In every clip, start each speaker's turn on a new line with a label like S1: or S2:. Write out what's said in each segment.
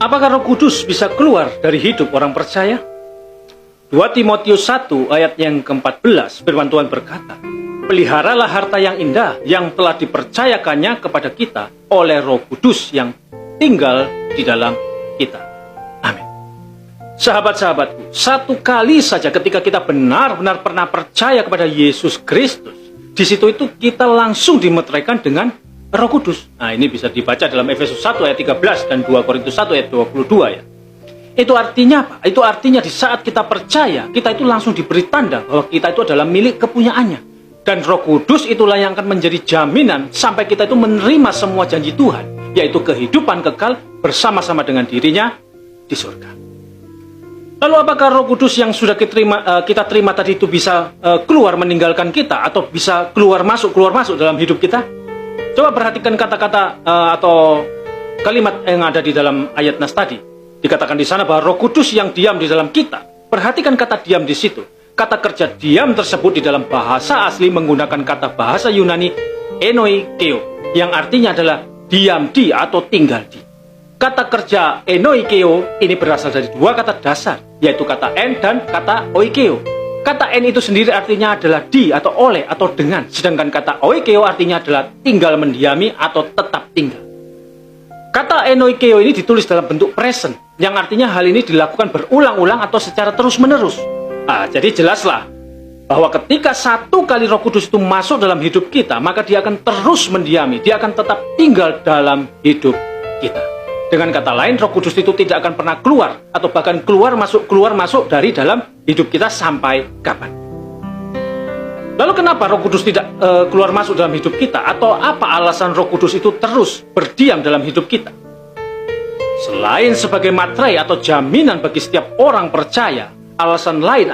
S1: Apakah Roh Kudus bisa keluar dari hidup orang percaya? 2 Timotius 1 ayat yang ke-14 firman Tuhan berkata, peliharalah harta yang indah yang telah dipercayakannya kepada kita oleh Roh Kudus yang tinggal di dalam kita. Amin. Sahabat-sahabatku, satu kali saja ketika kita benar-benar pernah percaya kepada Yesus Kristus, di situ itu kita langsung dimeteraikan dengan Roh Kudus. Nah, ini bisa dibaca dalam Efesus 1 ayat 13 dan 2 Korintus 1 ayat 22 ya. Itu artinya apa? Itu artinya di saat kita percaya, kita itu langsung diberi tanda bahwa kita itu adalah milik kepunyaannya. Dan Roh Kudus itulah yang akan menjadi jaminan sampai kita itu menerima semua janji Tuhan, yaitu kehidupan kekal bersama-sama dengan dirinya di surga. Lalu apakah Roh Kudus yang sudah kita terima tadi itu bisa keluar meninggalkan kita atau bisa keluar masuk dalam hidup kita? Coba perhatikan kata-kata atau kalimat yang ada di dalam ayat nas tadi. Dikatakan di sana bahwa Roh Kudus yang diam di dalam kita. Perhatikan kata diam di situ. Kata kerja diam tersebut di dalam bahasa asli menggunakan kata bahasa Yunani enoikeo, yang artinya adalah diam di atau tinggal di. Kata kerja enoikeo ini berasal dari dua kata dasar, yaitu kata en dan kata oikeo. Kata en itu sendiri artinya adalah di atau oleh atau dengan, sedangkan kata oikeo artinya adalah tinggal mendiami atau tetap tinggal. Kata enoikeo ini ditulis dalam bentuk present, yang artinya hal ini dilakukan berulang-ulang atau secara terus-menerus. Jadi jelaslah bahwa ketika satu kali Roh Kudus itu masuk dalam hidup kita, maka dia akan terus mendiami, dia akan tetap tinggal dalam hidup kita. Dengan kata lain, Roh Kudus itu tidak akan pernah keluar atau bahkan keluar masuk dari dalam hidup kita sampai kapan. Lalu kenapa Roh Kudus tidak keluar masuk dalam hidup kita? Atau apa alasan Roh Kudus itu terus berdiam dalam hidup kita? Selain sebagai materai atau jaminan bagi setiap orang percaya, alasan lain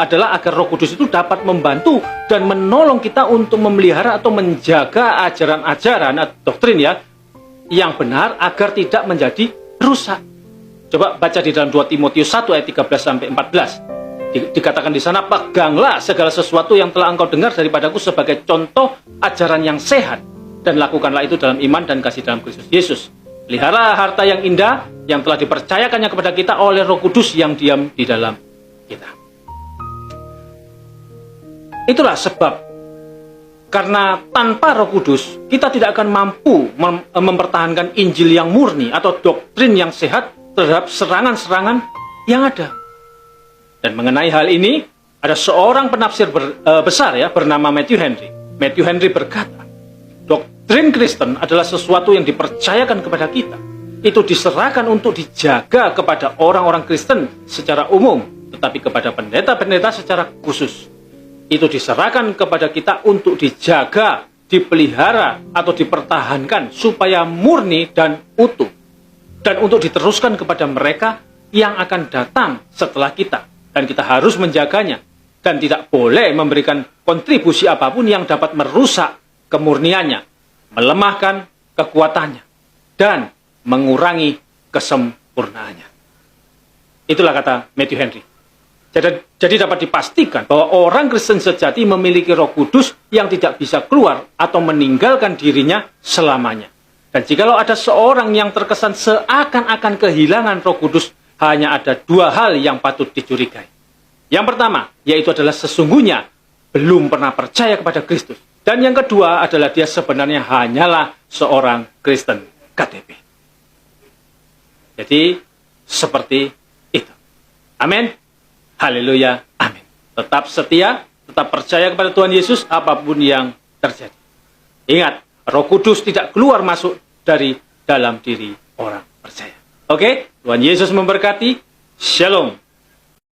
S1: adalah agar Roh Kudus itu dapat membantu dan menolong kita untuk memelihara atau menjaga ajaran-ajaran atau doktrin ya, yang benar agar tidak menjadi rusak. Coba baca di dalam 2 Timotius 1 ayat 13 sampai 14. Dikatakan di sana, peganglah segala sesuatu yang telah engkau dengar daripadaku sebagai contoh ajaran yang sehat, dan lakukanlah itu dalam iman dan kasih dalam Kristus Yesus. Pelihara harta yang indah yang telah dipercayakannya kepada kita oleh Roh Kudus yang diam di dalam kita. Itulah sebab karena tanpa Roh Kudus, kita tidak akan mampu mempertahankan Injil yang murni atau doktrin yang sehat terhadap serangan-serangan yang ada. Dan mengenai hal ini, ada seorang penafsir besar ya, bernama Matthew Henry. Matthew Henry berkata, doktrin Kristen adalah sesuatu yang dipercayakan kepada kita. Itu diserahkan untuk dijaga kepada orang-orang Kristen secara umum, tetapi kepada pendeta-pendeta secara khusus. Itu diserahkan kepada kita untuk dijaga, dipelihara, atau dipertahankan supaya murni dan utuh. Dan untuk diteruskan kepada mereka yang akan datang setelah kita. Dan kita harus menjaganya. Dan tidak boleh memberikan kontribusi apapun yang dapat merusak kemurniannya, melemahkan kekuatannya, dan mengurangi kesempurnaannya. Itulah kata Matthew Henry. Jadi dapat dipastikan bahwa orang Kristen sejati memiliki Roh Kudus yang tidak bisa keluar atau meninggalkan dirinya selamanya. Dan jikalau ada seorang yang terkesan seakan-akan kehilangan Roh Kudus, hanya ada dua hal yang patut dicurigai. Yang pertama, yaitu adalah sesungguhnya belum pernah percaya kepada Kristus. Dan yang kedua adalah dia sebenarnya hanyalah seorang Kristen KTP. Jadi, seperti itu. Amin. Haleluya, amin. Tetap setia, tetap percaya kepada Tuhan Yesus apapun yang terjadi. Ingat, Roh Kudus tidak keluar masuk dari dalam diri orang percaya. Oke, Tuhan Yesus memberkati. Shalom.